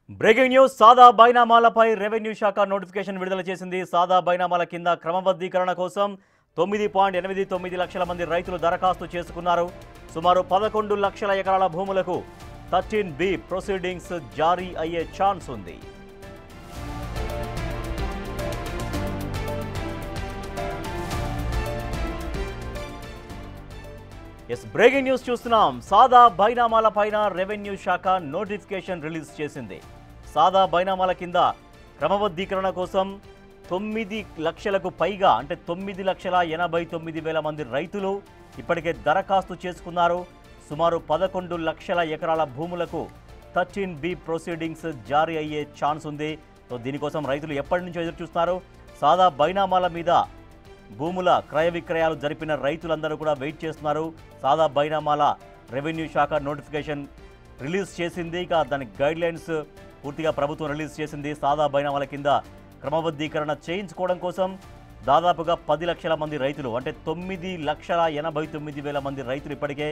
Breaking news సాదా బైనామాలపై revenue శాఖ notification విడుదల చేసింది. సాదా బైనామాల కింద క్రమబద్ధీకరణ కోసం 9.89 లక్షల మంది రైతులు దరఖాస్తు చేసుకున్నారు. సుమారు 11 లక్షల ఎకరాల భూములకు 13B ప్రొసీడింగ్స్ జారీ అయ్యే ఛాన్స్ ఉంది. బ్రేకింగ్ న్యూస్ చూస్తున్నాం. సాదా బైనామాల పైన రెవెన్యూ శాఖ నోటిఫికేషన్ రిలీజ్ చేసింది. సాదా బైనామాల కింద క్రమబద్ధీకరణ కోసం 9 లక్షలకు పైగా అంటే 9,89,000 మంది రైతులు ఇప్పటికే దరఖాస్తు చేసుకున్నారు. సుమారు 11 లక్షల ఎకరాల భూములకు 13B ప్రొసీడింగ్స్ జారీ అయ్యే ఛాన్స్ ఉంది. సో దీనికోసం రైతులు ఎప్పటి నుంచో ఎదురు చూస్తున్నారు. సాదా బైనామాల మీద భూముల క్రయ విక్రయాలు జరిపిన రైతులందరూ కూడా వెయిట్ చేస్తున్నారు. సాదా బైనామాల రెవెన్యూ శాఖ నోటిఫికేషన్ రిలీజ్ చేసింది. ఇక దాని గైడ్లైన్స్ పూర్తిగా ప్రభుత్వం రిలీజ్ చేసింది. సాదా బైనామాల కింద క్రమబద్ధీకరణ చేయించుకోవడం కోసం దాదాపుగా 10 లక్షల మంది రైతులు అంటే 9,89,000 మంది రైతులు ఇప్పటికే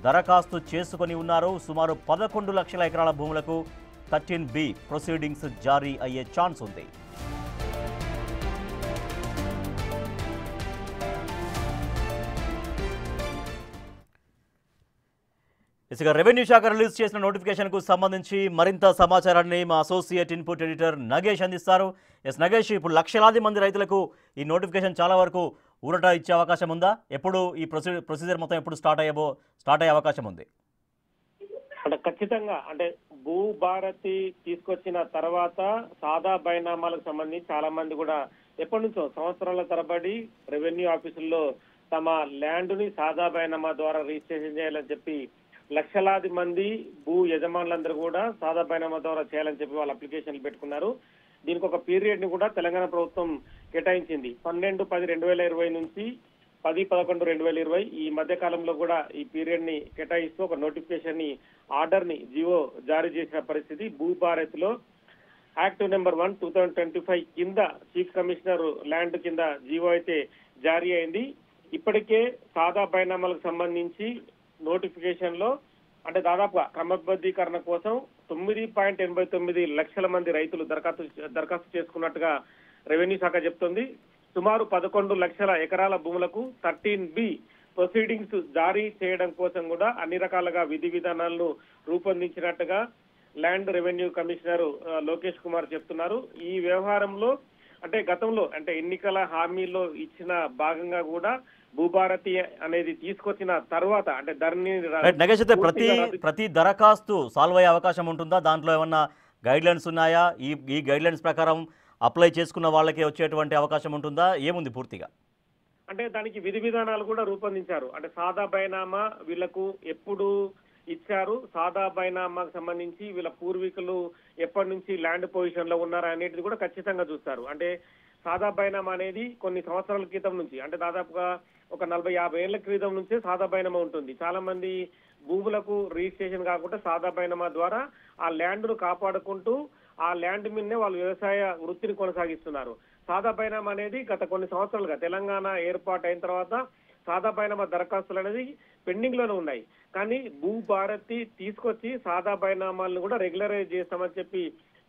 దరఖాస్తు చేసుకొని ఉన్నారు. సుమారు 11 లక్షల ఎకరాల భూములకు 13B ప్రొసీడింగ్స్ జారీ అయ్యే ఛాన్స్ ఉంది. ఇసుక రెవెన్యూ శాఖ రిలీజ్ చేసిన నోటిఫికేషన్కు సంబంధించి మరింత సమాచారాన్ని మా అసోసియేట్ ఇన్పుట్ ఎడిటర్ నగేష్ అందిస్తారు. నగేష్, ఇప్పుడు లక్షలాది మంది రైతులకు ఈ నోటిఫికేషన్ చాలా వరకు ఊరట ఇచ్చే అవకాశం ఉందా? ఎప్పుడు ఈ ప్రొసీజర్ మొత్తం ఎప్పుడు స్టార్ట్ అయ్యే అవకాశం ఉంది? అంటే ఖచ్చితంగా అంటే భూభారతి తీసుకొచ్చిన తర్వాత సాదా బైనామాలకు సంబంధించి చాలా మంది కూడా ఎప్పటి నుంచో సంవత్సరాల తరబడి రెవెన్యూ ఆఫీసుల్లో తమ ల్యాండ్ ని సాదా బైనామా ద్వారా రిజిస్ట్రేషన్ చేయాలని చెప్పి లక్షలాది మంది భూ యజమానులందరూ కూడా సాదా బైనామా ద్వారా చేయాలని చెప్పి వాళ్ళు అప్లికేషన్లు పెట్టుకున్నారు. దీనికి ఒక పీరియడ్ ని కూడా తెలంగాణ ప్రభుత్వం కేటాయించింది. 12/10/2020 నుంచి 10/11/2020 ఈ మధ్య కాలంలో కూడా ఈ పీరియడ్ ని కేటాయిస్తూ ఒక నోటిఫికేషన్ ని ఆర్డర్ ని జియో జారీ చేసిన పరిస్థితి. భూభారతిలో యాక్ట్ నెంబర్ 1 2025 కింద చీఫ్ కమిషనర్ ల్యాండ్ కింద జియో అయితే జారీ అయింది. ఇప్పటికే సాదా బైనామాలకు సంబంధించి నోటిఫికేషన్ లో అంటే దాదాపుగా క్రమబద్ధీకరణ కోసం 9.89 లక్షల మంది రైతులు దరఖాస్తు చేసుకున్నట్టుగా రెవెన్యూ శాఖ చెప్తోంది. సుమారు 11 లక్షల ఎకరాల భూములకు 13B ప్రొసీడింగ్స్ జారీ చేయడం కోసం కూడా అన్ని రకాలుగా విధి విధానాలను రూపొందించినట్టుగా land revenue commissioner Lokesh Kumar చెప్తున్నారు. ఈ వ్యవహారంలో అంటే గతంలో అంటే ఎన్నికల హామీలో ఇచ్చిన భాగంగా కూడా భూభారతి అనేది తీసుకొచ్చిన తర్వాత అంటే నగేష్ అయితే ప్రతి దరఖాస్తు సాల్వ్ అయ్యే అవకాశం ఉంటుందా? దాంట్లో ఏమన్నా గైడ్ లైన్స్ ఉన్నాయా? ఈ గైడ్ లైన్స్ ప్రకారం అప్లై చేసుకున్న వాళ్ళకి వచ్చేటువంటి అవకాశం ఉంటుందా? ఏముంది పూర్తిగా? అంటే దానికి విధి విధానాలు కూడా రూపొందించారు. అంటే సాదా బైనామా వీళ్లకు ఎప్పుడు ఇచ్చారు, సాదా బైనామాకు సంబంధించి వీళ్ళ పూర్వీకులు ఎప్పటి నుంచి ల్యాండ్ పొజిషన్ లో ఉన్నారా అనేది కూడా ఖచ్చితంగా చూస్తారు. అంటే సాదా బైనామా అనేది కొన్ని సంవత్సరాల క్రితం నుంచి అంటే దాదాపుగా ఒక 40-50 ఏళ్ల క్రితం నుంచే సాదా బైనామా ఉంటుంది. చాలా మంది భూములకు రిజిస్ట్రేషన్ కాకుండా సాదా బైనామా ద్వారా ఆ ల్యాండ్ ను కాపాడుకుంటూ ఆ ల్యాండ్ మీదనే వాళ్ళు వ్యవసాయ వృత్తిని కొనసాగిస్తున్నారు. సాదా బైనామా అనేది గత కొన్ని సంవత్సరాలుగా తెలంగాణ ఏర్పాటు అయిన తర్వాత సాదా బైనామా దరఖాస్తులు అనేది పెండింగ్ లోనే ఉన్నాయి. కానీ భూభారతి తీసుకొచ్చి సాదా బైనామాలను కూడా రెగ్యులరైజ్ చేస్తామని చెప్పి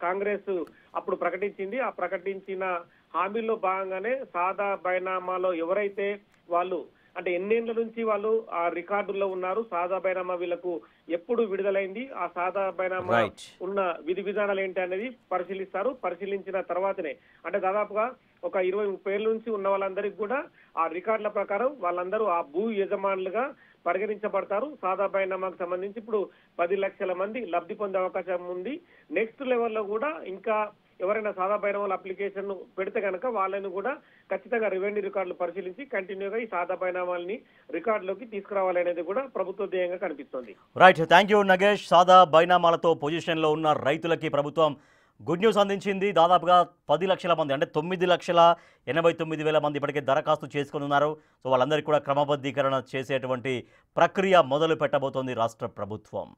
కాంగ్రెస్ అప్పుడు ప్రకటించింది. ఆ ప్రకటించిన హామీల్లో భాగంగానే సాదా బైనామాలో ఎవరైతే వాళ్ళు అంటే ఎన్నేళ్ల నుంచి వాళ్ళు ఆ రికార్డుల్లో ఉన్నారు, సాదా బైనామా వీళ్ళకు ఎప్పుడు విడుదలైంది, ఆ సాదా బైనామా ఉన్న విధి విధానాలు ఏంటి అనేది పరిశీలిస్తారు. పరిశీలించిన తర్వాతనే అంటే దాదాపుగా ఒక 20-30 ఏళ్ళ నుంచి ఉన్న వాళ్ళందరికీ కూడా ఆ రికార్డుల ప్రకారం వాళ్ళందరూ ఆ భూ యజమానులుగా పరిగణించబడతారు. సాదా బైనామాకు సంబంధించి ఇప్పుడు 10 లక్షల మంది లబ్ధి పొందే అవకాశం ఉంది. నెక్స్ట్ లెవెల్లో కూడా ఇంకా ఎవరైనా సాదా బైనామాల అప్లికేషన్ పెడితే కనుక వాళ్ళని కూడా ఖచ్చితంగా రెవెన్యూ రికార్డులు పరిశీలించి కంటిన్యూగా ఈ సాదా బైనామాలని రికార్డులోకి తీసుకురావాలనేది కూడా ప్రభుత్వ ధ్యేయంగా కనిపిస్తోంది. Right, thank you Nagesh. సాదా బైనామాలతో పొజిషన్ లో ఉన్న రైతులకి ప్రభుత్వం గుడ్ న్యూస్ అందించింది. దాదాపుగా 10 లక్షల మంది అంటే 9,89,000 మంది ఇప్పటికే దరఖాస్తు చేసుకుని ఉన్నారు. సో వాళ్ళందరికీ కూడా క్రమబద్ధీకరణ చేసేటువంటి ప్రక్రియ మొదలు పెట్టబోతోంది రాష్ట్ర ప్రభుత్వం.